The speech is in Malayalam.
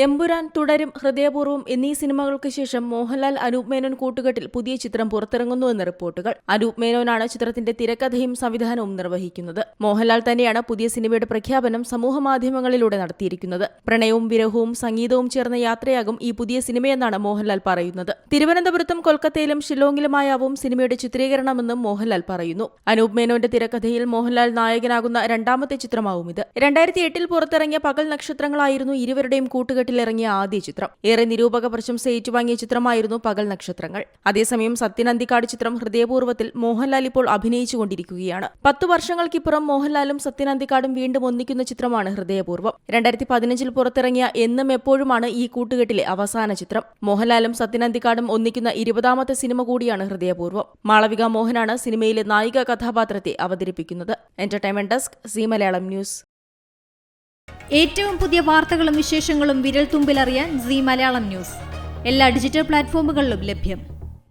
എമ്പുരാൻ, തുടരും, ഹൃദയപൂർവ്വം എന്നീ സിനിമകൾക്ക് ശേഷം മോഹൻലാൽ അനൂപ് മേനോൻ കൂട്ടുകെട്ടിൽ പുതിയ ചിത്രം പുറത്തിറങ്ങുന്നുവെന്ന് റിപ്പോർട്ടുകൾ. അനൂപ് മേനോനാണ് ചിത്രത്തിന്റെ തിരക്കഥയും സംവിധാനവും നിർവഹിക്കുന്നത്. മോഹൻലാൽ തന്നെയാണ് പുതിയ സിനിമയുടെ പ്രഖ്യാപനം സമൂഹമാധ്യമങ്ങളിലൂടെ നടത്തിയിരിക്കുന്നത്. പ്രണയവും വിരഹവും സംഗീതവും ചേർന്ന യാത്രയാകും ഈ പുതിയ സിനിമയെന്നാണ് മോഹൻലാൽ പറയുന്നത്. തിരുവനന്തപുരത്തും കൊൽക്കത്തയിലും ഷില്ലോങ്ങിലുമായാവും സിനിമയുടെ ചിത്രീകരണമെന്നും മോഹൻലാൽ പറയുന്നു. അനൂപ് മേനോന്റെ തിരക്കഥയിൽ മോഹൻലാൽ നായകനാകുന്ന രണ്ടാമത്തെ ചിത്രമാവും ഇത്. 2008 പുറത്തിറങ്ങിയ പകൽ നക്ഷത്രങ്ങളായിരുന്നു ഇരുവരുടെയും കൂട്ടുകെട്ടിൽ ഇറങ്ങിയ ആദ്യ ചിത്രം. ഏറെ നിരൂപക പ്രശംസ ഏറ്റുവാങ്ങിയ ചിത്രമായിരുന്നു പകൽ നക്ഷത്രങ്ങൾ. അതേസമയം സത്യൻ അന്തിക്കാട് ചിത്രം ഹൃദയപൂർവ്വത്തിൽ മോഹൻലാൽ ഇപ്പോൾ അഭിനയിച്ചുകൊണ്ടിരിക്കുകയാണ്. 10 വർഷങ്ങൾക്കിപ്പുറം മോഹൻലാലും സത്യൻ അന്തിക്കാടും വീണ്ടും ഒന്നിക്കുന്ന ചിത്രമാണ് ഹൃദയപൂർവ്വം. 2015 പുറത്തിറങ്ങിയ എന്നും എപ്പോഴുമാണ് ഈ കൂട്ടുകെട്ടിലെ അവസാന ചിത്രം. മോഹൻലാലും സത്യൻ അന്തിക്കാടും ഒന്നിക്കുന്ന 20ാമത്തെ സിനിമ കൂടിയാണ് ഹൃദയപൂർവ്വം. മാളവിക മോഹനാണ് സിനിമയിലെ നായിക കഥാപാത്രത്തെ അവതരിപ്പിക്കുന്നത്. Entertainment desk, C Malayalam news. ഏറ്റവും പുതിയ വാർത്തകളും വിശേഷങ്ങളും വിരൽത്തുമ്പിലറിയാൻ സി മലയാളം ന്യൂസ് എല്ലാ ഡിജിറ്റൽ പ്ലാറ്റ്ഫോമുകളിലും ലഭ്യം.